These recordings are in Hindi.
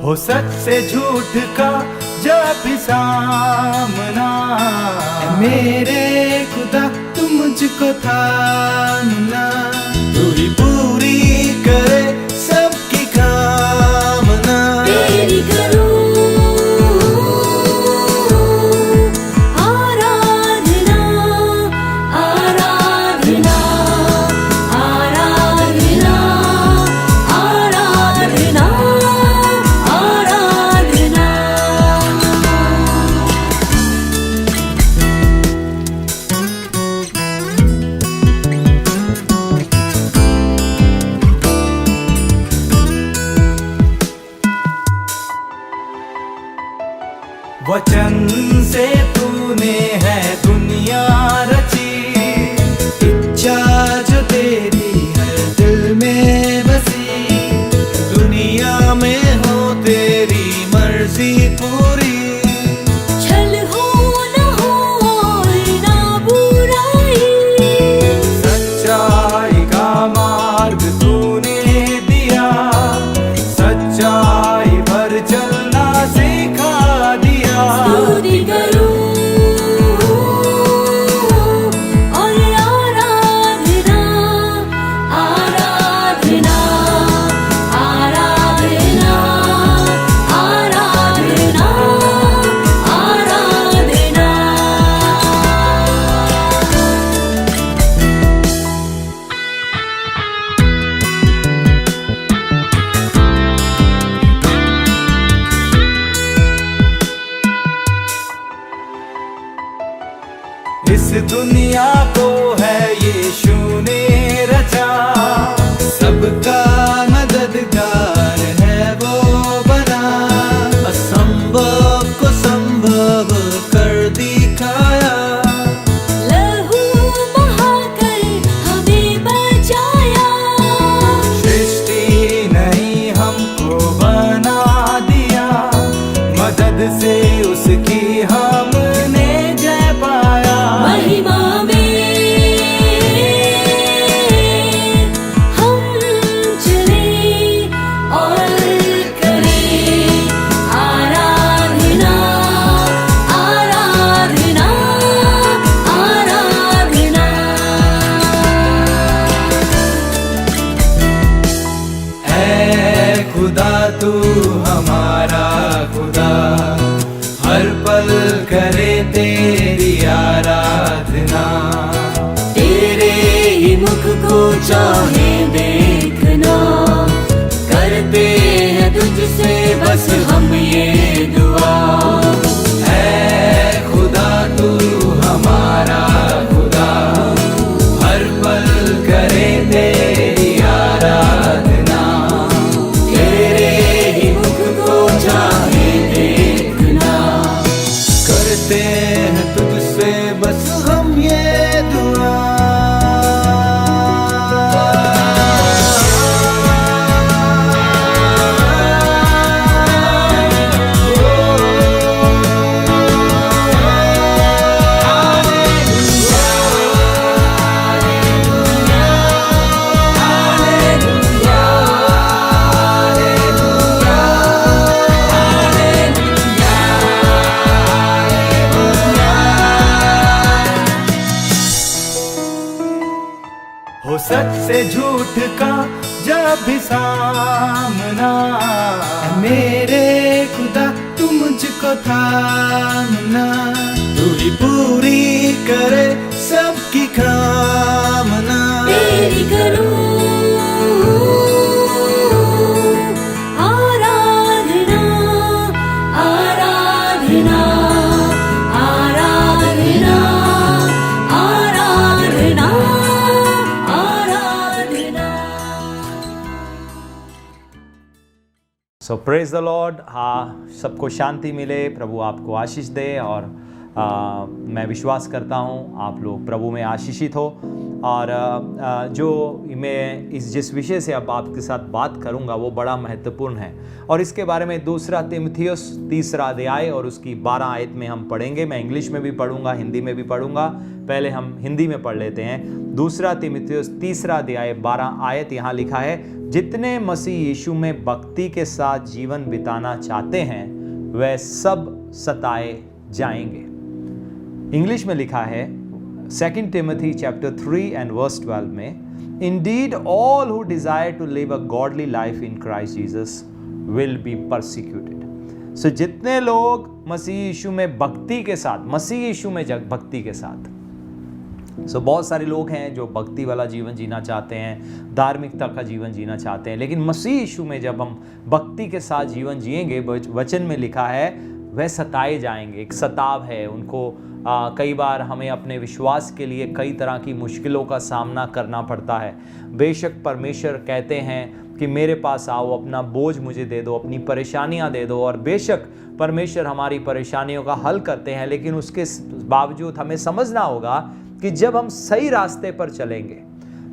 हो सच से झूठ का जब भी सामना, मेरे खुदा तू मुझको थामना। तू ही पूरी करे सबकी कामना। तेरी करूं आराधना, आराधना, आराधना, आराधना, आराधना। वचन से तूने है दुनिया रची, इच्छा जो तेरी है दिल में बसी। दुनिया में हो तेरी मर्जी पूरी, छल हो न हो और ना बुराई। सच्चाई का मार्ग तूने दिया, सच्चाई पर चलना सिखा दिया। स्तुति करूं और आराधना, आराधना, आराधना, आराधना, आराधना। इस दुनिया को है यीशु ने रचा, सबका मददगार है वो बना। असंभव को संभव कर दिखाया, लहू बहाकर हमें बचाया। सृष्टि नहीं हमको बना दिया, मदद से उसकी हमने जय पाया। महिमा में हम चले और करें आराधना, आराधना, आराधना। ऐ खुदा तू हमारा खुदा, हर पल करे तेरी आराधना। तेरे ही मुख को चाहे देखना, करते हैं तुझसे बस हम ये दुआ। ऐ खुदा तू हमारा खुदा, हर पल करे तेरी आराधना। तेरे ही मुख को चाहे देखना, करते हैं तुझसे बस हम ये दुआ। हो सच से झूठ का जब भी सामना, मेरे खुदा तू मुझको थामना। तू ही पूरी करे सबकी कामना। तेरी करूं आराधना, आराधना, आराधना, आराधना, आराधना। सो प्रेज द लॉर्ड। हाँ, सबको शांति मिले, प्रभु आपको आशीष दे। और मैं विश्वास करता हूँ आप लोग प्रभु में आशीषित हो। और जो मैं जिस विषय से अब आपके साथ बात करूँगा वो बड़ा महत्वपूर्ण है, और इसके बारे में 2 तीमुथियुस 3 अध्याय और उसकी 12 आयत में हम पढ़ेंगे। मैं इंग्लिश में भी पढ़ूंगा, हिंदी में भी पढ़ूंगा। पहले हम हिंदी में पढ़ लेते हैं। 2 तीमुथियुस 3 अध्याय 12 आयत यहाँ लिखा है, जितने मसीह यीशु में भक्ति के साथ जीवन बिताना चाहते हैं वह सब सताए जाएंगे। इंग्लिश में लिखा है 2 Timothy chapter 3 and verse 12 में, Indeed all who desire to live a godly life in Christ Jesus will be persecuted. So जितने लोग मसीह यीशु में भक्ति के साथ, मसीह यीशु में भक्ति के साथ, बहुत सारे लोग हैं जो भक्ति वाला जीवन जीना चाहते हैं, धार्मिकता का जीवन जीना चाहते हैं, लेकिन मसीह यीशु में जब हम भक्ति के साथ जीवन जिएंगे, वचन में लिखा है वह सताए जाएंगे। एक सताव है उनको। कई बार हमें अपने विश्वास के लिए कई तरह की मुश्किलों का सामना करना पड़ता है। बेशक परमेश्वर कहते हैं कि मेरे पास आओ, अपना बोझ मुझे दे दो, अपनी परेशानियां दे दो, और बेशक परमेश्वर हमारी परेशानियों का हल करते हैं, लेकिन उसके बावजूद हमें समझना होगा कि जब हम सही रास्ते पर चलेंगे,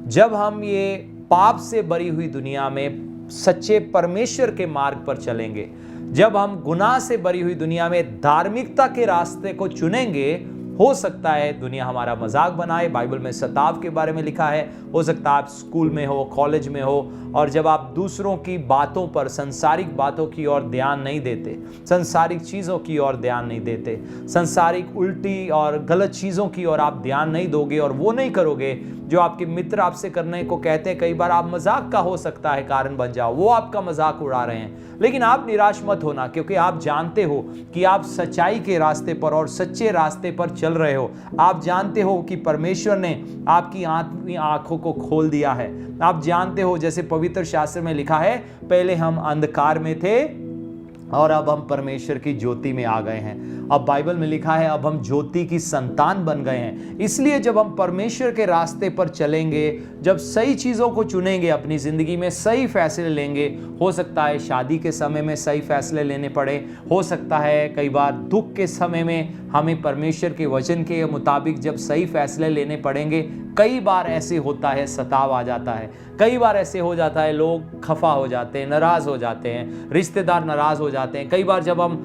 जब हम ये पाप से भरी हुई दुनिया में सच्चे परमेश्वर के मार्ग पर चलेंगे, जब हम गुनाह से भरी हुई दुनिया में धार्मिकता के रास्ते को चुनेंगे, हो सकता है दुनिया हमारा मजाक बनाए। बाइबल में सताव के बारे में लिखा है। हो सकता है आप स्कूल में हो, कॉलेज में हो, और जब आप दूसरों की बातों पर, संसारिक बातों की ओर ध्यान नहीं देते, संसारिक चीज़ों की ओर ध्यान नहीं देते, संसारिक उल्टी और गलत चीज़ों की ओर आप ध्यान नहीं दोगे और वो नहीं करोगे जो आपके मित्र आपसे करने को कहते हैं। कई बार आप मजाक का हो सकता है कारण बन जाओ, वो आपका मजाक उड़ा रहे हैं, लेकिन आप निराश मत होना, क्योंकि आप जानते हो कि आप सच्चाई के रास्ते पर और सच्चे रास्ते पर चल रहे हो। आप जानते हो कि परमेश्वर ने आपकी आंखों को खोल दिया है। आप जानते हो, जैसे पवित्र शास्त्र में लिखा है, पहले हम अंधकार में थे और अब हम परमेश्वर की ज्योति में आ गए हैं। अब बाइबल में लिखा है अब हम ज्योति की संतान बन गए हैं। इसलिए जब हम परमेश्वर के रास्ते पर चलेंगे, जब सही चीज़ों को चुनेंगे, अपनी ज़िंदगी में सही फैसले लेंगे, हो सकता है शादी के समय में सही फैसले लेने पड़े, हो सकता है कई बार दुख के समय में हमें परमेश्वर के वचन के मुताबिक जब सही फैसले लेने पड़ेंगे। कई बार ऐसे होता है, सताव आ जाता है, कई बार ऐसे हो जाता है, लोग खफा हो जाते हैं, नाराज़ हो जाते हैं, रिश्तेदार नाराज़ हो जाते हैं। कई बार जब हम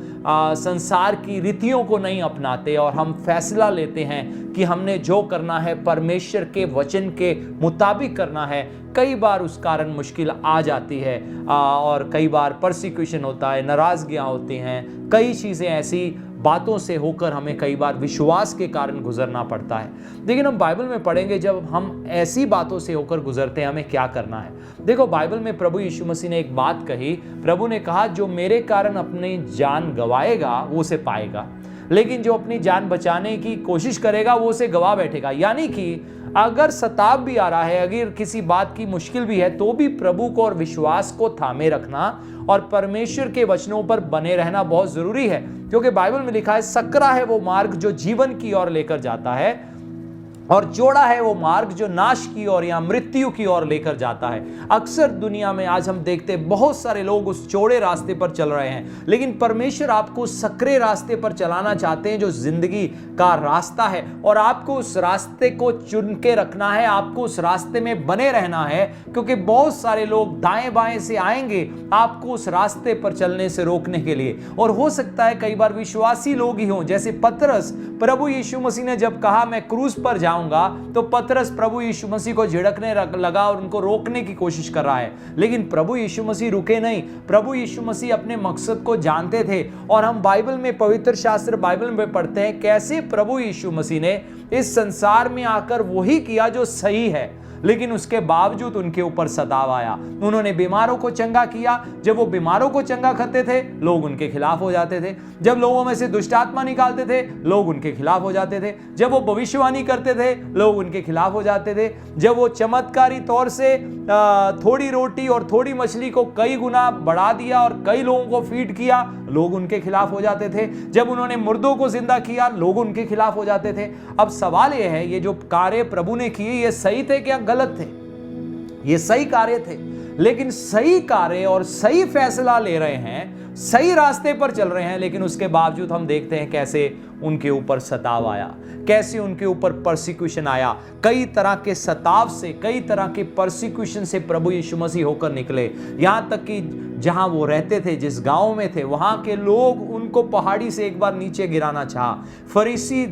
संसार की रीतियों को नहीं अपनाते और हम फैसला लेते हैं कि हमने जो करना है परमेश्वर के वचन के मुताबिक करना है, कई बार उस कारण मुश्किल आ जाती है और कई बार परसिक्यूशन होता है, नाराज़गियाँ होती हैं, कई चीज़ें ऐसी बातों से होकर हमें कई बार विश्वास के कारण गुजरना पड़ता है। लेकिन हम बाइबल में पढ़ेंगे जब हम ऐसी बातों से होकर गुजरते हैं हमें क्या करना है। देखो, बाइबल में प्रभु यीशु मसीह ने एक बात कही। प्रभु ने कहा, जो मेरे कारण अपनी जान गवाएगा वो उसे पाएगा, लेकिन जो अपनी जान बचाने की कोशिश करेगा वो उसे गवा बैठेगा। यानी कि अगर सताव भी आ रहा है, अगर किसी बात की मुश्किल भी है, तो भी प्रभु को और विश्वास को थामे रखना और परमेश्वर के वचनों पर बने रहना बहुत जरूरी है। क्योंकि बाइबल में लिखा है, सकरा है वो मार्ग जो जीवन की ओर लेकर जाता है, और चौड़ा है वो मार्ग जो नाश की ओर या मृत्यु की ओर लेकर जाता है। अक्सर दुनिया में आज हम देखते हैं बहुत सारे लोग उस चौड़े रास्ते पर चल रहे हैं, लेकिन परमेश्वर आपको सकरे रास्ते पर चलाना चाहते हैं जो जिंदगी का रास्ता है, और आपको उस रास्ते को चुन के रखना है, आपको उस रास्ते में बने रहना है। क्योंकि बहुत सारे लोग दाएं बाएं से आएंगे आपको उस रास्ते पर चलने से रोकने के लिए, और हो सकता है कई बार विश्वासी लोग ही हों, जैसे पतरस। प्रभु यीशु मसीह ने जब कहा मैं क्रूस पर जाऊंगा, तो पतरस प्रभु यीशु मसीह को झिड़कने लगा और उनको रोकने की कोशिश कर रहा है, लेकिन प्रभु यीशु मसीह रुके नहीं। प्रभु यीशु मसीह अपने मकसद को जानते थे। और हम बाइबल में, पवित्र शास्त्र बाइबल में पढ़ते हैं कैसे प्रभु यीशु मसीह ने इस संसार में आकर वही किया जो सही है, लेकिन उसके बावजूद उनके ऊपर सताव आया। उन्होंने बीमारों को चंगा किया। जब वो बीमारों को चंगा करते थे, लोग उनके खिलाफ हो जाते थे। जब लोगों में से दुष्ट आत्मा निकालते थे, लोग उनके खिलाफ हो जाते थे। जब वो भविष्यवाणी करते थे, लोग उनके खिलाफ हो जाते थे। जब वो चमत्कारी तौर से थोड़ी रोटी और थोड़ी मछली को कई गुना बढ़ा दिया और कई लोगों को फीड किया, लोग उनके खिलाफ हो जाते थे। जब उन्होंने मुर्दों को जिंदा किया, लोग उनके खिलाफ हो जाते थे। अब सवाल यह है, ये जो कार्य प्रभु ने किए, ये सही थे क्या गलत थे? ये सही कार्य थे, लेकिन सही कार्य और सही फैसला ले रहे हैं, सही रास्ते पर चल रहे हैं, लेकिन उसके बावजूद हम देखते हैं कैसे उनके ऊपर सताव आया, कैसे उनके ऊपर परसिक्यूशन आया। कई तरह के सताव से, कई तरह के परसिक्यूशन से प्रभु यीशु मसीह होकर निकले। यहाँ तक कि जहां वो रहते थे, जिस गांव में थे, वहां के लोग उनको पहाड़ी से एक बार नीचे गिराना चाहा। फरीसी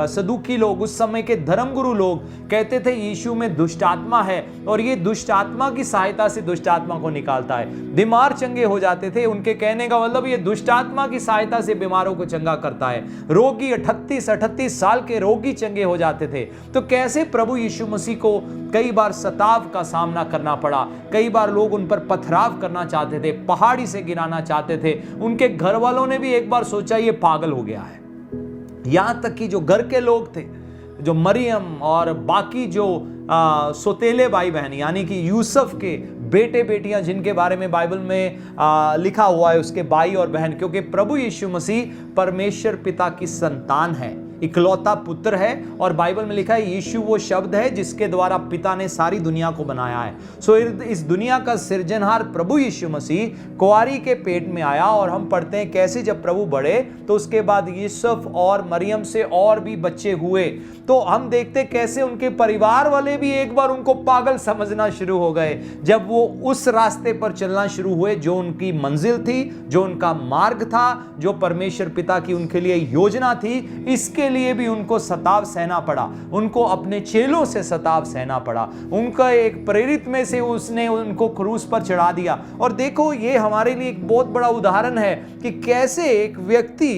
सदूकी लोग, उस समय के धर्मगुरु लोग कहते थे यीशु में दुष्ट आत्मा है और ये दुष्ट आत्मा की सहायता से दुष्ट आत्मा को निकालता है। बीमार चंगे हो जाते थे, उनके कहने का मतलब ये दुष्ट आत्मा की सहायता से बीमारों को चंगा करता है। रोगी 38 साल के रोगी चंगे हो जाते थे। तो कैसे प्रभु यीशु मसीह को कई बार सताव का सामना करना पड़ा, कई बार लोग उन पर पथराव करना चाहते थे, पहाड़ी से गिराना चाहते थे। उनके घर वालों ने भी एक बार सोचा ये पागल हो गया है। यहां तक कि जो घर के लोग थे, जो मरियम और बाकी जो सोतेले भाई बहन यानी कि यूसुफ के बेटे बेटियां जिनके बारे में बाइबल में लिखा हुआ है, उसके भाई और बहन, क्योंकि प्रभु यीशु मसीह परमेश्वर पिता की संतान है, इकलौता पुत्र है। और बाइबल में लिखा है यीशु वो शब्द है जिसके द्वारा पिता ने सारी दुनिया को बनाया है। सो इस दुनिया का सृजनहार प्रभु यीशु मसीह कुंवारी के पेट में आया। और हम पढ़ते हैं कैसे जब प्रभु बढ़े तो उसके बाद यूसुफ और मरियम से और भी बच्चे हुए। तो हम देखते कैसे उनके परिवार वाले भी एक बार उनको पागल समझना शुरू हो गए जब वो उस रास्ते पर चलना शुरू हुए जो उनकी मंजिल थी, जो उनका मार्ग था, जो परमेश्वर पिता की उनके लिए योजना थी। इसके लिए भी उनको सताव सहना पड़ा, उनको अपने चेलों से सताव सहना पड़ा। उनका एक प्रेरित में से उसने उनको क्रूस पर चढ़ा दिया। और देखो ये हमारे लिए एक बहुत बड़ा उदाहरण है कि कैसे एक व्यक्ति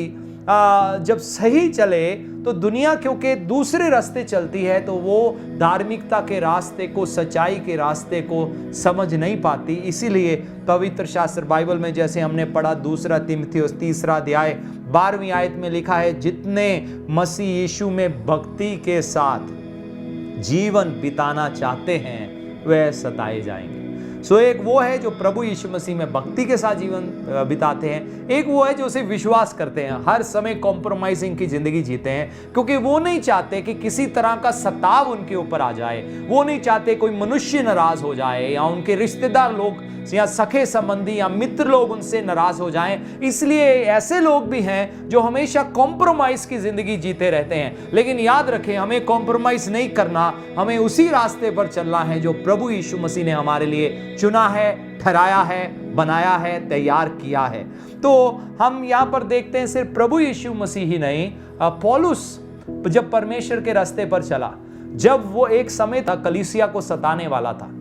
जब सही चले तो दुनिया क्योंकि दूसरे रास्ते चलती है तो वो धार्मिकता के रास्ते को, सच्चाई के रास्ते को समझ नहीं पाती। इसीलिए पवित्र शास्त्र बाइबल में जैसे हमने पढ़ा 2 तीमुथियुस 3 अध्याय 12वीं आयत में लिखा है, जितने मसीह यीशु में भक्ति के साथ जीवन बिताना चाहते हैं वह सताए जाएंगे। सो एक वो है जो प्रभु यीशु मसीह में भक्ति के साथ जीवन बिताते हैं, एक वो है जो उसे विश्वास करते हैं, हर समय कॉम्प्रोमाइजिंग की जिंदगी जीते हैं, क्योंकि वो नहीं चाहते कि किसी तरह का सताव उनके ऊपर आ जाए। वो नहीं चाहते कोई मनुष्य नाराज हो जाए या उनके रिश्तेदार लोग या सखे संबंधी या मित्र लोग उनसे नाराज हो जाएं। इसलिए ऐसे लोग भी हैं जो हमेशा कॉम्प्रोमाइज की जिंदगी जीते रहते हैं। लेकिन याद रखें, हमें कॉम्प्रोमाइज नहीं करना, हमें उसी रास्ते पर चलना है जो प्रभु यीशु मसीह ने हमारे लिए चुना है, ठहराया है, बनाया है, तैयार किया है। तो हम यहां पर देखते हैं सिर्फ प्रभु यीशु मसीह ही नहीं, पौलुस जब परमेश्वर के रास्ते पर चला, जब वो एक समय था कलीसिया को सताने वाला था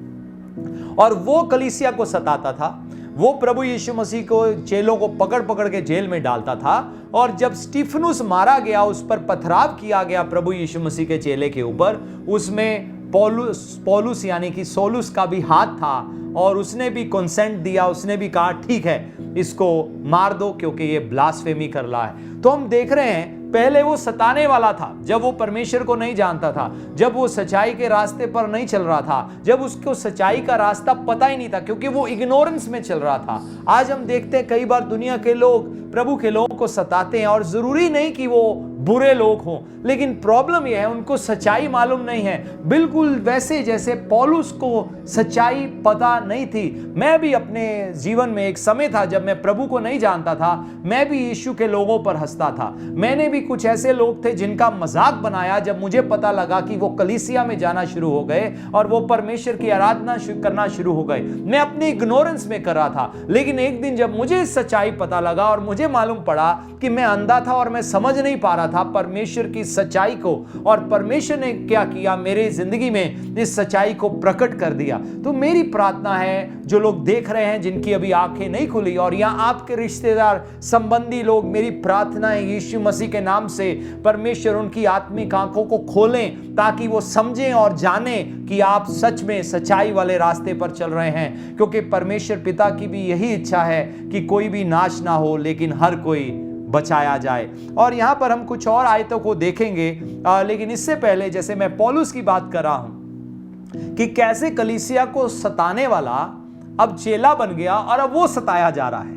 और वो कलीसिया को सताता था, वो प्रभु यीशु मसीह को, चेलों को पकड़ पकड़ के जेल में डालता था। और जब स्टीफनुस मारा गया, उस पर पथराव किया गया प्रभु यीशु मसीह के चेले के ऊपर, उसमें पौलुस यानी कि सौलुस का भी हाथ था और उसने भी कंसेंट दिया, उसने भी कहा ठीक है इसको मार दो क्योंकि ये ब्लास्फेमी कर रहा है। तो हम देख रहे हैं पहले वो सताने वाला था, जब वो परमेश्वर को नहीं जानता था, जब वो सच्चाई के रास्ते पर नहीं चल रहा था, जब उसको सच्चाई का रास्ता पता ही नहीं था क्योंकि वो इग्नोरेंस में चल रहा था। आज हम देखते हैं कई बार दुनिया के लोग प्रभु के लोगों को सताते हैं और जरूरी नहीं कि वो बुरे लोग हों, लेकिन प्रॉब्लम यह है उनको सच्चाई मालूम नहीं है। बिल्कुल वैसे जैसे पौलुस को सच्चाई पता नहीं थी। मैं भी अपने जीवन में एक समय था जब मैं प्रभु को नहीं जानता था, मैं भी यीशु के लोगों पर हंसता था। मैंने भी कुछ ऐसे लोग थे जिनका मजाक बनाया जब मुझे पता लगा कि वो कलीसिया में जाना शुरू हो गए और वो परमेश्वर की आराधना करना शुरू हो गए। मैं अपने इग्नोरेंस में कर रहा था, लेकिन एक दिन जब मुझे सच्चाई पता लगा और मुझे मालूम पड़ा कि मैं अंधा था और मैं समझ नहीं पा रहा था परमेश्वर की सच्चाई को, और परमेश्वर ने क्या किया मेरे जिंदगी में इस सच्चाई को प्रकट कर दिया। तो मेरी प्रार्थना है जो लोग देख रहे हैं जिनकी अभी आंखें नहीं खुली और या आपके रिश्तेदार संबंधी लोग, मेरी प्रार्थना है यीशु मसीह के नाम से परमेश्वर उनकी आत्मिक आंखों को खोलें ताकि वो समझें और जानें कि आप सच में सच्चाई वाले रास्ते पर चल रहे हैं, क्योंकि परमेश्वर पिता की भी यही इच्छा है कि कोई भी नाश ना हो लेकिन हर कोई बचाया जाए। और यहां पर हम कुछ और आयतों को देखेंगे, लेकिन इससे पहले जैसे मैं पौलुस की बात कर रहा हूं कि कैसे कलीसिया को सताने वाला अब चेला बन गया और अब वो सताया जा रहा है।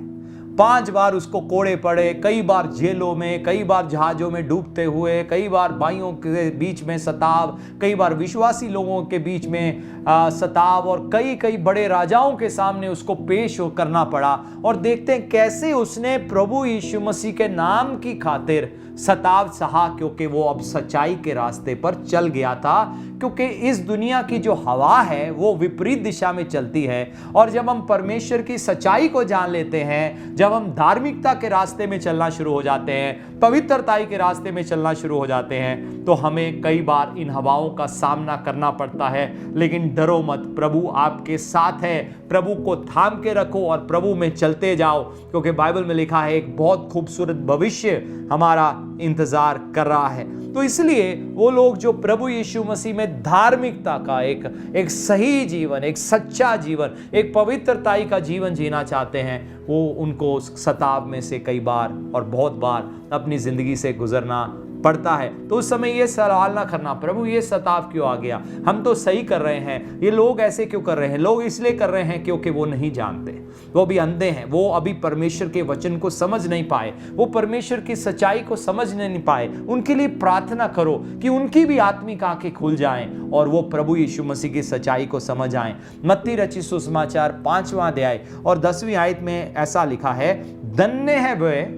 5 बार उसको कोड़े पड़े, कई बार जेलों में, कई बार जहाजों में डूबते हुए, कई बार भाइयों के बीच में सताव, कई बार विश्वासी लोगों के बीच में सताव, और कई बड़े राजाओं के सामने उसको पेश करना पड़ा। और देखते हैं कैसे उसने प्रभु यीशु मसीह के नाम की खातिर सताव सहा क्योंकि वो अब सच्चाई के रास्ते पर चल गया था। क्योंकि इस दुनिया की जो हवा है वो विपरीत दिशा में चलती है, और जब हम परमेश्वर की सच्चाई को जान लेते हैं, जब हम धार्मिकता के रास्ते में चलना शुरू हो जाते हैं, पवित्रताई के रास्ते में चलना शुरू हो जाते हैं, तो हमें कई बार इन हवाओं का सामना करना पड़ता है। लेकिन डरो मत, प्रभु आपके साथ है। प्रभु को थाम के रखो और प्रभु में चलते जाओ, क्योंकि बाइबल में लिखा है एक बहुत खूबसूरत भविष्य हमारा इंतजार कर रहा है। तो इसलिए वो लोग जो प्रभु यीशु मसीह में धार्मिकता का एक सही जीवन, एक सच्चा जीवन, एक पवित्रताई का जीवन जीना चाहते हैं, वो उनको सताव में से कई बार और बहुत बार अपनी जिंदगी से गुजरना पड़ता है। तो उस समय ये सवाल ना करना, प्रभु ये सताव क्यों आ गया, हम तो सही कर रहे हैं, ये लोग ऐसे क्यों कर रहे हैं। लोग इसलिए कर रहे हैं क्योंकि वो नहीं जानते, वो अभी अंधे हैं, वो अभी परमेश्वर के वचन को समझ नहीं पाए, वो परमेश्वर की सच्चाई को समझ नहीं पाए। उनके लिए प्रार्थना करो कि उनकी भी आत्मिक आंखें खुल जाएं और वो प्रभु यीशु मसीह की सच्चाई को समझ आएं। मत्ती रचित सुसमाचार 5वां अध्याय और 10वीं आयत में ऐसा लिखा है, धन्य है वे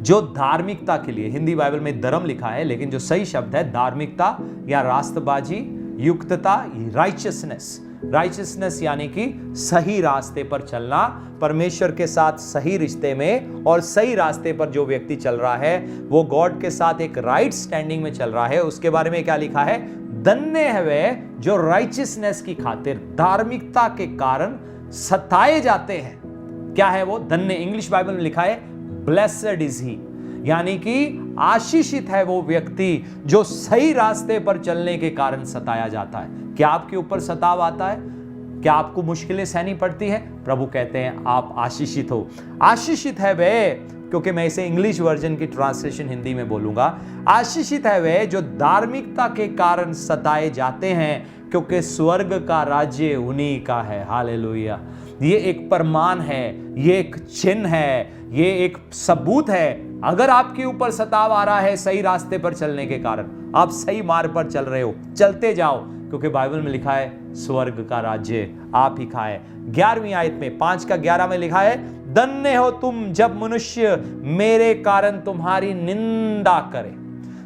जो धार्मिकता के लिए, हिंदी बाइबल में धर्म लिखा है लेकिन जो सही शब्द है धार्मिकता या रास्तबाजी, युक्तता, राइचियसनेस यानी कि सही रास्ते पर चलना, परमेश्वर के साथ सही रिश्ते में और सही रास्ते पर जो व्यक्ति चल रहा है वो गॉड के साथ एक राइट स्टैंडिंग में चल रहा है। उसके बारे में क्या लिखा है, धन्य है वे जो राइचियसनेस की खातिर, धार्मिकता के कारण सताए जाते हैं। क्या है वो धन्य? इंग्लिश बाइबल में लिखा है ब्लेसेड इज ही, यानी कि आशीषित है वो व्यक्ति जो सही रास्ते पर चलने के कारण सताया जाता है। क्या आपके ऊपर सताव आता है? क्या आपको मुश्किलें सहनी पड़ती है? प्रभु कहते हैं आप आशीषित हो। आशीषित है वे, क्योंकि मैं इसे इंग्लिश वर्जन की ट्रांसलेशन हिंदी में बोलूंगा, आशीषित है वे जो धार्मिकता के कारण सताए जाते हैं, क्योंकि स्वर्ग का राज्य उन्हीं का है। हालेलुया। ये एक प्रमाण है, ये एक चिन्ह है, ये एक सबूत है। अगर आपके ऊपर सताव आ रहा है सही रास्ते पर चलने के कारण, आप सही मार्ग पर चल रहे हो, चलते जाओ, क्योंकि बाइबल में लिखा है स्वर्ग का राज्य आप ही खाए। 11वीं आयत में 5:11 में लिखा है, धन्य हो तुम जब मनुष्य मेरे कारण तुम्हारी निंदा करे।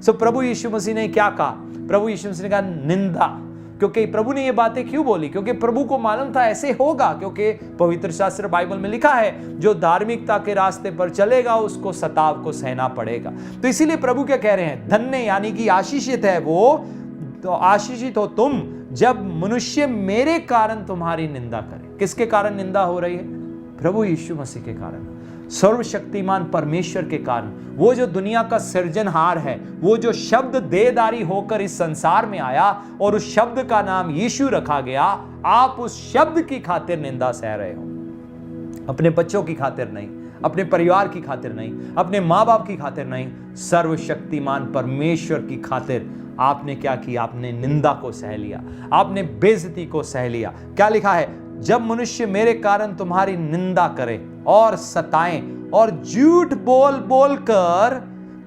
सो प्रभु यीशु मसीह ने क्या कहा? प्रभु यीशु मसीह ने कहा निंदा। क्योंकि प्रभु ने ये बातें क्यों बोली? क्योंकि प्रभु को मालूम था ऐसे होगा, क्योंकि पवित्र शास्त्र बाइबल में लिखा है जो धार्मिकता के रास्ते पर चलेगा उसको सताव को सहना पड़ेगा। तो इसीलिए प्रभु क्या कह रहे हैं, धन्य यानी कि आशीषित है वो, तो आशीषित हो तुम जब मनुष्य मेरे कारण तुम्हारी निंदा करे। किसके कारण निंदा हो रही है? प्रभु यीशु मसीह के कारण, सर्वशक्तिमान परमेश्वर के कारण। वो जो दुनिया का सृजनहार है, वो जो शब्द देहधारी होकर इस संसार में आया और उस शब्द का नाम यीशु रखा गया, आप उस शब्द की खातिर निंदा सह रहे हो। अपने बच्चों की खातिर नहीं, अपने परिवार की खातिर नहीं, अपने माँ बाप की खातिर नहीं, सर्वशक्तिमान परमेश्वर की खातिर आपने क्या किया? आपने निंदा को सह लिया, आपने बेइज्जती को सह लिया। क्या लिखा है? जब मनुष्य मेरे कारण तुम्हारी निंदा करे और सताएं और झूठ बोल बोल कर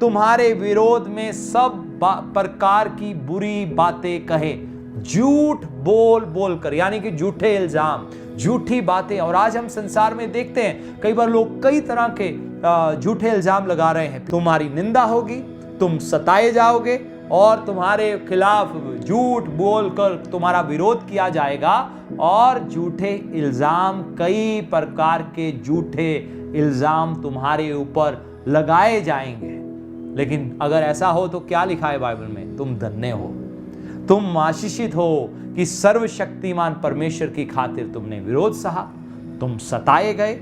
तुम्हारे विरोध में सब प्रकार की बुरी बातें कहे। झूठ बोल बोल कर यानी कि झूठे इल्जाम, झूठी बातें। और आज हम संसार में देखते हैं कई बार लोग कई तरह के झूठे इल्जाम लगा रहे हैं। तुम्हारी निंदा होगी, तुम सताए जाओगे और तुम्हारे खिलाफ झूठ बोलकर तुम्हारा विरोध किया जाएगा और झूठे इल्जाम, कई प्रकार के झूठे इल्जाम तुम्हारे ऊपर लगाए जाएंगे। लेकिन अगर ऐसा हो तो क्या लिखा है बाइबल में? तुम धन्य हो, तुम आशीषित हो कि सर्वशक्तिमान परमेश्वर की खातिर तुमने विरोध सहा, तुम सताए गए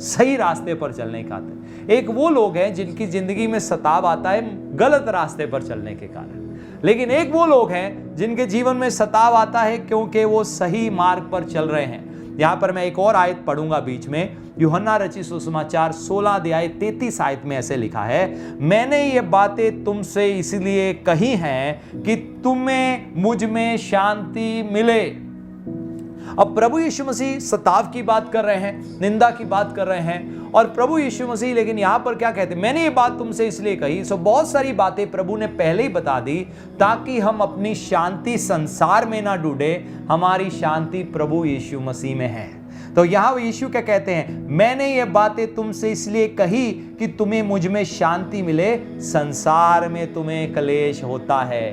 सही रास्ते पर चलने के खातिर। एक वो लोग हैं जिनकी जिंदगी में सताव आता है गलत रास्ते पर चलने के कारण, लेकिन एक वो लोग हैं जिनके जीवन में सताव आता है क्योंकि वो सही मार्ग पर चल रहे हैं। यहां पर मैं एक और आयत पढ़ूंगा बीच में, यूहन्ना रचित सुसमाचार 16 अध्याय 33 आयत में ऐसे लिखा है, मैंने ये बातें तुमसे इसलिए कही हैं कि तुम्हें मुझ में शांति मिले। अब प्रभु यीशु मसीह सताव की बात कर रहे हैं, निंदा की बात कर रहे हैं, और प्रभु यीशु मसीह लेकिन यहां पर क्या कहते हैं? मैंने ये बात तुमसे इसलिए कही। सो बहुत सारी बातें प्रभु ने पहले ही बता दी ताकि हम अपनी शांति संसार में ना ढूंढे, हमारी शांति प्रभु यीशु मसीह में है। तो यहाँ यीशु क्या कहते हैं, मैंने ये बातें तुमसे इसलिए कही कि तुम्हें मुझ में शांति मिले, संसार में तुम्हें क्लेश होता है।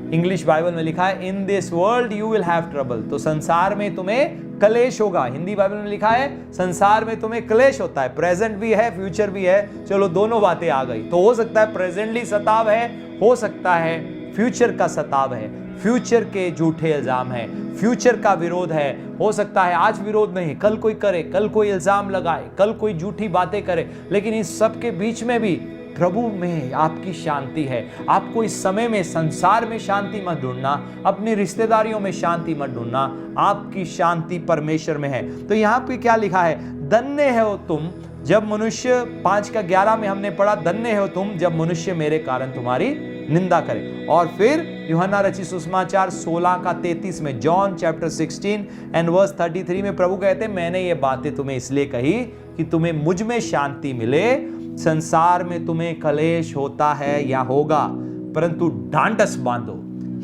इंग्लिश बाइबल में लिखा है in this world you will have trouble, तो संसार में तुम्हें क्लेश होगा। हिंदी बाइबल में लिखा है संसार में तुम्हें क्लेश होता है। प्रेजेंट भी है, फ्यूचर भी है, चलो दोनों बातें आ गई। तो हो सकता है प्रेजेंटली सताव है, हो सकता है फ्यूचर का सताव है, फ्यूचर के झूठे इल्जाम है, फ्यूचर का विरोध है। हो सकता है आज विरोध नहीं, कल कोई करे, कल कोई इल्जाम लगाए, कल कोई झूठी बातें करे, लेकिन इस सब के बीच में भी प्रभु में आपकी शांति है। आपको इस समय में संसार में शांति मत ढूंढना, अपनी रिश्तेदारियों में शांति मत ढूंढना, आपकी शांति परमेश्वर में है। तो यहाँ पे क्या लिखा है, धन्य हो तुम जब मनुष्य, 5:11 में हमने पढ़ा, धन्य हो तुम जब मनुष्य मेरे कारण तुम्हारी निंदा करे। और फिर यूहन्ना रचित सुसमाचार 16:33 में, जॉन चैप्टर 16 एंड वर्स 33 में प्रभु कहते हैं, मैंने ये बातें तुम्हें इसलिए कही कि तुम्हें मुझ में शांति मिले, संसार में तुम्हें क्लेश होता है या होगा, परंतु ढांढस बांधो,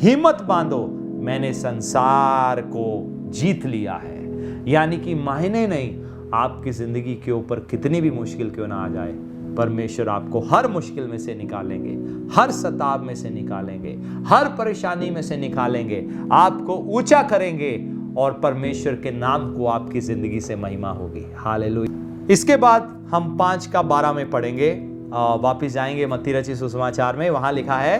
हिम्मत बांधो, मैंने संसार को जीत लिया है। यानी कि मायने नहीं आपकी जिंदगी के ऊपर कितनी भी मुश्किल क्यों ना आ जाए, परमेश्वर आपको हर मुश्किल में से निकालेंगे, हर सताव में से निकालेंगे, हर परेशानी में से निकालेंगे, आपको ऊंचा करेंगे और परमेश्वर के नाम को आपकी जिंदगी से महिमा होगी। हालेलुया। इसके बाद हम 5:12 में पढ़ेंगे, वापिस जाएंगे मत्ती रचित सुसमाचार में। वहां लिखा है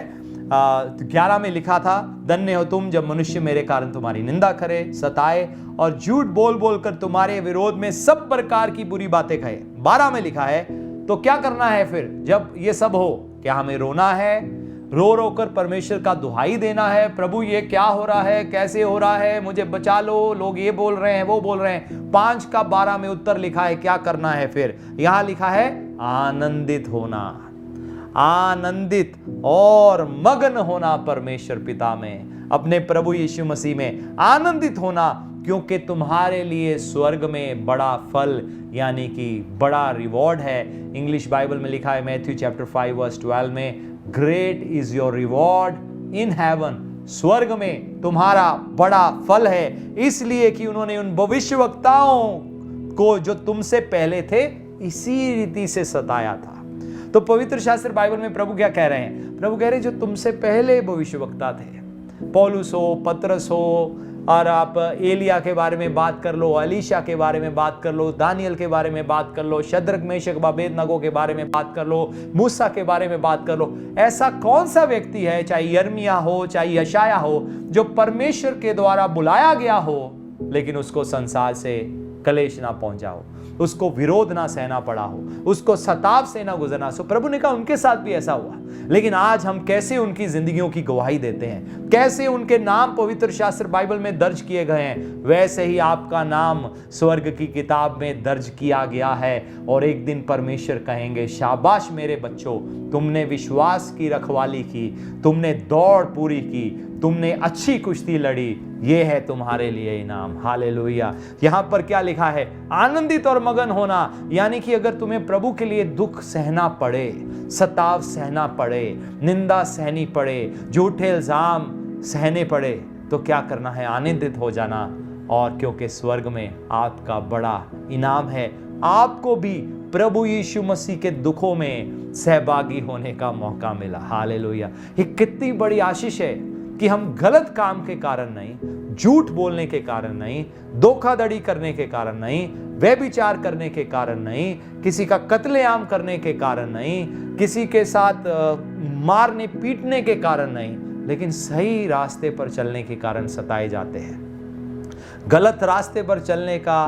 11 में लिखा था, धन्य हो तुम जब मनुष्य मेरे कारण तुम्हारी निंदा करे, सताए और झूठ बोल बोल कर तुम्हारे विरोध में सब प्रकार की बुरी बातें कहे। 12 में लिखा है, तो क्या करना है फिर जब ये सब हो? क्या हमें रोना है, रो रो कर परमेश्वर का दुहाई देना है, प्रभु ये क्या हो रहा है, कैसे हो रहा है, मुझे बचा लो, लोग ये बोल रहे हैं, वो बोल रहे हैं। 5:12 में उत्तर लिखा है, क्या करना है फिर? यहां लिखा है आनंदित होना, आनंदित और मगन होना परमेश्वर पिता में, अपने प्रभु यीशु मसीह में आनंदित होना, क्योंकि तुम्हारे लिए स्वर्ग में बड़ा फल यानी कि बड़ा रिवॉर्ड है। इंग्लिश बाइबल में लिखा है मैथ्यू चैप्टर 5 वर्स 12 में, great is your reward in heaven, स्वर्ग में तुम्हारा बड़ा फल है, इसलिए कि उन्होंने उन भविष्यवक्ताओं को जो तुमसे पहले थे इसी रीति से सताया था। तो पवित्र शास्त्र बाइबल में प्रभु क्या कह रहे हैं? प्रभु कह रहे हैं जो तुमसे पहले भविष्यवक्ता थे, पौलुस हो, पतरस हो, और आप एलिया के बारे में बात कर लो, अलीशा के बारे में बात कर लो, दानियल के बारे में बात कर लो, शद्रक मेशक अबेदनगो के बारे में बात कर लो, मूसा के बारे में बात कर लो। ऐसा कौन सा व्यक्ति है, चाहे यर्मिया हो, चाहे यशाया हो, जो परमेश्वर के द्वारा बुलाया गया हो लेकिन उसको संसार से क्लेश ना पहुंचा हो, उसको विरोध ना सहना पड़ा हो, उसको सताव से ना गुजरना। सो प्रभु ने कहा उनके साथ भी ऐसा हुआ, लेकिन आज हम कैसे उनकी जिंदगियों की गवाही देते हैं, कैसे उनके नाम पवित्र शास्त्र बाइबल में दर्ज किए गए हैं, वैसे ही आपका नाम स्वर्ग की किताब में दर्ज किया गया है। और एक दिन परमेश्वर कहेंगे, शाबाश मेरे बच्चों, तुमने विश्वास की रखवाली की, तुमने दौड़ पूरी की, तुमने अच्छी कुश्ती लड़ी, ये है तुम्हारे लिए इनाम। हालेलुया। यहां पर क्या लिखा है? आनंदित और मगन होना, यानी कि अगर तुम्हें प्रभु के लिए दुख सहना पड़े, सताव सहना पड़े, निंदा सहनी पड़े, झूठे इल्जाम सहने पड़े, तो क्या करना है? आनंदित हो जाना। और क्योंकि स्वर्ग में आपका बड़ा इनाम है, आपको भी प्रभु यीशु मसीह के दुखों में सहभागी होने का मौका मिला। हालेलुया। ये कितनी बड़ी आशीष है कि हम गलत काम के कारण नहीं, झूठ बोलने के कारण नहीं, धोखाधड़ी करने के कारण नहीं, व्यभिचार करने के कारण नहीं, किसी का कत्लेआम करने के कारण नहीं, किसी के साथ मारने पीटने के कारण नहीं, लेकिन सही रास्ते पर चलने के कारण सताए जाते हैं। गलत रास्ते पर चलने का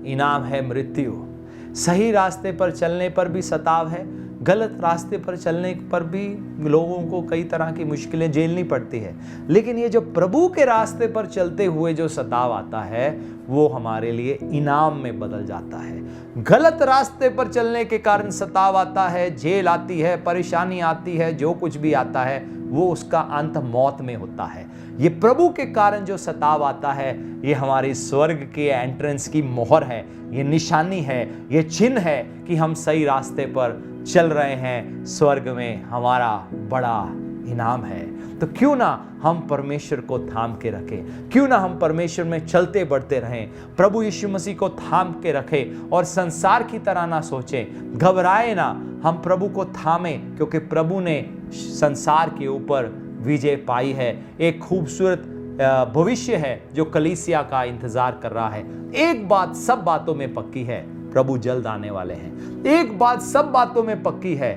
इनाम है मृत्यु। सही रास्ते पर चलने पर भी सताव है, गलत रास्ते पर चलने पर भी लोगों को कई तरह की मुश्किलें झेलनी पड़ती है। लेकिन ये जो प्रभु के रास्ते पर चलते हुए जो सताव आता है, वो हमारे लिए इनाम में बदल जाता है। गलत रास्ते पर चलने के कारण सताव आता है, जेल आती है, परेशानी आती है, जो कुछ भी आता है वो उसका अंत मौत में होता है। ये प्रभु के कारण जो सताव आता है, ये हमारे स्वर्ग के एंट्रेंस की मोहर है, ये निशानी है, ये चिन्ह है कि हम सही रास्ते पर चल रहे हैं। स्वर्ग में हमारा बड़ा इनाम है। तो क्यों ना हम परमेश्वर को थाम के रखें, क्यों ना हम परमेश्वर में चलते बढ़ते रहें, प्रभु यीशु मसीह को थाम के रखें और संसार की तरह ना सोचें, घबराए ना, हम प्रभु को थामें, क्योंकि प्रभु ने संसार के ऊपर विजय पाई है। एक खूबसूरत भविष्य है जो कलीसिया का इंतजार कर रहा है। एक बात सब बातों में पक्की है, प्रभु जल्द आने वाले हैं। एक बात सब बातों में पक्की है,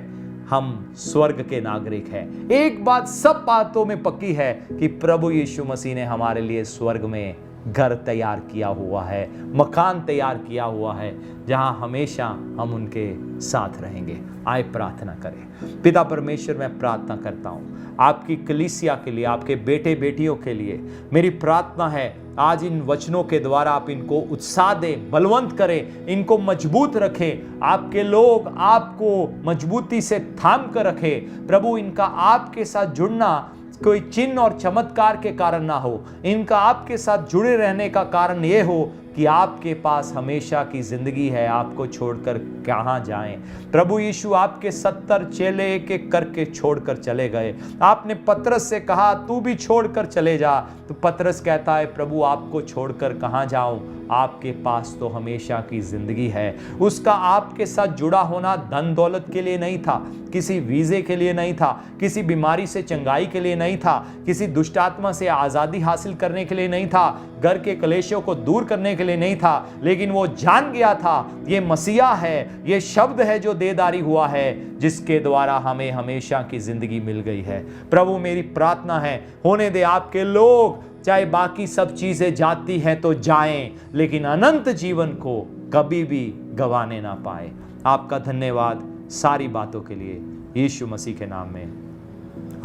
हम स्वर्ग के नागरिक हैं। एक बात सब बातों में पक्की है कि प्रभु यीशु मसीह ने हमारे लिए स्वर्ग में घर तैयार किया हुआ है, मकान तैयार किया हुआ है, जहां हमेशा हम उनके साथ रहेंगे। आए प्रार्थना करें। पिता परमेश्वर, मैं प्रार्थना करता हूं आपकी कलीसिया के लिए, आपके बेटे बेटियों के लिए। मेरी प्रार्थना है आज इन वचनों के द्वारा आप इनको उत्साह दें, बलवंत करें, इनको मजबूत रखें। आपके लोग आपको मजबूती से थाम कर रखें। प्रभु, इनका आपके साथ जुड़ना कोई चिन्ह और चमत्कार के कारण ना हो, इनका आपके साथ जुड़े रहने का कारण ये हो कि आपके पास हमेशा की जिंदगी है, आपको छोड़कर कहाँ जाएं। प्रभु यीशु आपके 70 चेले एक एक करके छोड़कर चले गए। आपने पतरस से कहा तू भी छोड़कर चले जा, तो पतरस कहता है प्रभु आपको छोड़कर कहाँ जाऊं, आपके पास तो हमेशा की जिंदगी है। उसका आपके साथ जुड़ा होना धन दौलत के लिए नहीं था, किसी वीजे के लिए नहीं था, किसी बीमारी से चंगाई के लिए नहीं था, किसी दुष्ट आत्मा से आजादी हासिल करने के लिए नहीं था, घर के क्लेशों को दूर करने के लिए नहीं था, लेकिन वो जान गया था ये मसीहा है, ये शब्द है जो देदारी हुआ है, जिसके द्वारा हमें हमेशा की जिंदगी मिल गई है। प्रभु, मेरी प्रार्थना है होने दे आपके लोग चाहे बाकी सब चीजें जाती हैं तो जाएं, लेकिन अनंत जीवन को कभी भी गंवाने ना पाए। आपका धन्यवाद सारी बातों के लिए, यीशु मसीह के नाम में,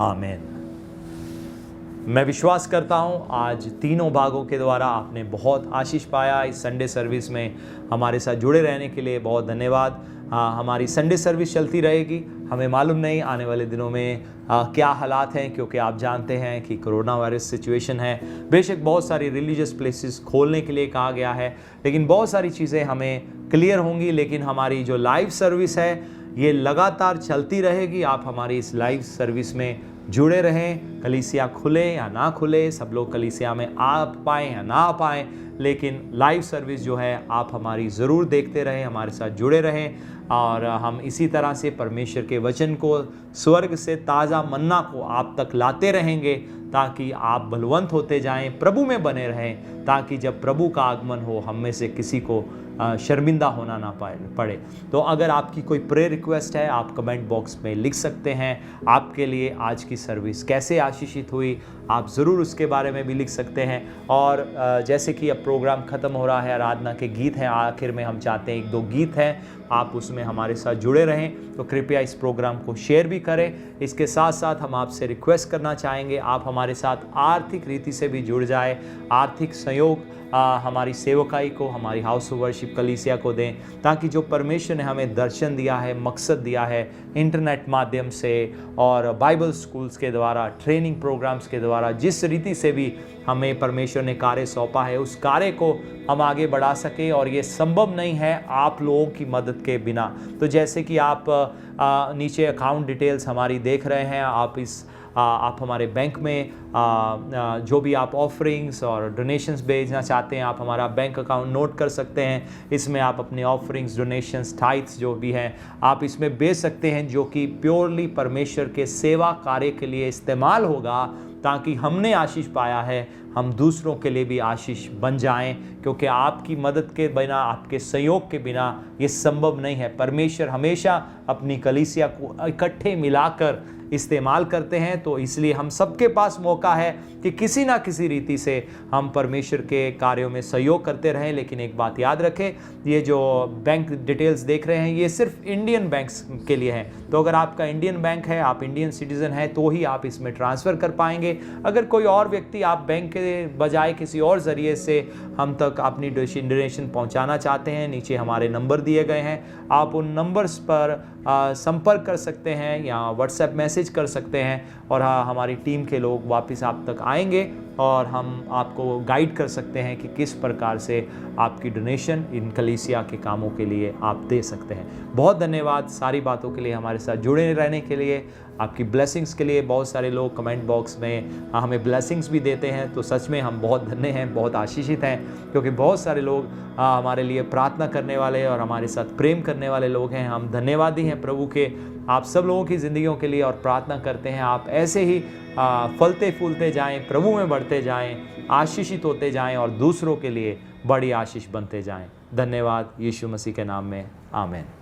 आमीन। मैं विश्वास करता हूं आज तीनों भागों के द्वारा आपने बहुत आशीष पाया। इस संडे सर्विस में हमारे साथ जुड़े रहने के लिए बहुत धन्यवाद। हमारी संडे सर्विस चलती रहेगी। हमें मालूम नहीं आने वाले दिनों में क्या हालात हैं, क्योंकि आप जानते हैं कि कोरोना वायरस सिचुएशन है। बेशक बहुत सारी रिलीजियस प्लेसेस खोलने के लिए कहा गया है, लेकिन बहुत सारी चीज़ें हमें क्लियर होंगी। लेकिन हमारी जो लाइव सर्विस है ये लगातार चलती रहेगी। आप हमारी इस लाइव सर्विस में जुड़े रहें। कलीसिया खुले या ना खुले, सब लोग कलीसिया में आ पाएँ या ना आ पाएँ, लेकिन लाइव सर्विस जो है आप हमारी ज़रूर देखते रहें, हमारे साथ जुड़े रहें। और हम इसी तरह से परमेश्वर के वचन को, स्वर्ग से ताज़ा मन्ना को आप तक लाते रहेंगे, ताकि आप बलवंत होते जाएं, प्रभु में बने रहें, ताकि जब प्रभु का आगमन हो हम में से किसी को शर्मिंदा होना ना पड़े। तो अगर आपकी कोई प्रेयर रिक्वेस्ट है आप कमेंट बॉक्स में लिख सकते हैं। आपके लिए आज की सर्विस कैसे आशीषित हुई आप ज़रूर उसके बारे में भी लिख सकते हैं। और जैसे कि अब प्रोग्राम ख़त्म हो रहा है, आराधना के गीत हैं, आखिर में हम चाहते हैं 1-2 गीत हैं, आप उसमें हमारे साथ जुड़े रहें। तो कृपया इस प्रोग्राम को शेयर भी करें। इसके साथ साथ हम आपसे रिक्वेस्ट करना चाहेंगे आप हमारे साथ आर्थिक रीति से भी जुड़ जाए। आर्थिक सहयोग हमारी सेवकाई को, हमारी हाउस ऑफ वर्शिप कलीसिया को दें, ताकि जो परमेश्वर ने हमें दर्शन दिया है, मकसद दिया है, इंटरनेट माध्यम से और बाइबल स्कूल्स के द्वारा, ट्रेनिंग प्रोग्राम्स के द्वारा, जिस रीति से भी हमें परमेश्वर ने कार्य सौंपा है, उस कार्य को हम आगे बढ़ा सकें। और ये संभव नहीं है आप लोगों की मदद के बिना। तो जैसे कि आप नीचे अकाउंट डिटेल्स हमारी देख रहे हैं, आप हमारे बैंक में जो भी आप ऑफरिंग्स और डोनेशंस भेजना चाहते हैं, आप हमारा बैंक अकाउंट नोट कर सकते हैं। इसमें आप अपने ऑफरिंग्स, डोनेशंस, टाइथ्स जो भी हैं आप इसमें भेज सकते हैं, जो कि प्योरली परमेश्वर के सेवा कार्य के लिए इस्तेमाल होगा, ताकि हमने आशीष पाया है हम दूसरों के लिए भी आशीष बन जाएं। क्योंकि आपकी मदद के बिना, आपके सहयोग के बिना ये संभव नहीं है। परमेश्वर हमेशा अपनी कलीसिया को इकट्ठे मिलाकर इस्तेमाल करते हैं। तो इसलिए हम सबके पास मौका है कि किसी ना किसी रीति से हम परमेश्वर के कार्यों में सहयोग करते रहें। लेकिन एक बात याद रखें, ये जो बैंक डिटेल्स देख रहे हैं ये सिर्फ इंडियन बैंक्स के लिए हैं। तो अगर आपका इंडियन बैंक है, आप इंडियन सिटीज़न हैं, तो ही आप इसमें ट्रांसफ़र कर पाएंगे। अगर कोई और व्यक्ति आप बैंक के बजाय किसी और ज़रिए से हम तक अपनी डोनेशन पहुंचाना चाहते हैं, नीचे हमारे नंबर दिए गए हैं, आप उन नंबर्स पर संपर्क कर सकते हैं या व्हाट्सएप मैसेज कर सकते हैं। और हाँ, हमारी टीम के लोग वापस आप तक आएंगे और हम आपको गाइड कर सकते हैं कि किस प्रकार से आपकी डोनेशन इन कलीसिया के कामों के लिए आप दे सकते हैं। बहुत धन्यवाद सारी बातों के लिए, हमारे साथ जुड़े रहने के लिए, आपकी ब्लेसिंग्स के लिए। बहुत सारे लोग कमेंट बॉक्स में हमें ब्लेसिंग्स भी देते हैं, तो सच में हम बहुत धन्य हैं, बहुत आशीषित हैं, क्योंकि बहुत सारे लोग हमारे लिए प्रार्थना करने वाले और हमारे साथ प्रेम करने वाले लोग हैं। हम धन्यवादी हैं प्रभु के आप सब लोगों की ज़िंदगियों के लिए और प्रार्थना करते हैं आप ऐसे ही फलते फूलते जाएं, प्रभु में बढ़ते जाएं, आशीषित होते जाएं और दूसरों के लिए बड़ी आशीष बनते जाएं। धन्यवाद, यीशु मसीह के नाम में, आमीन।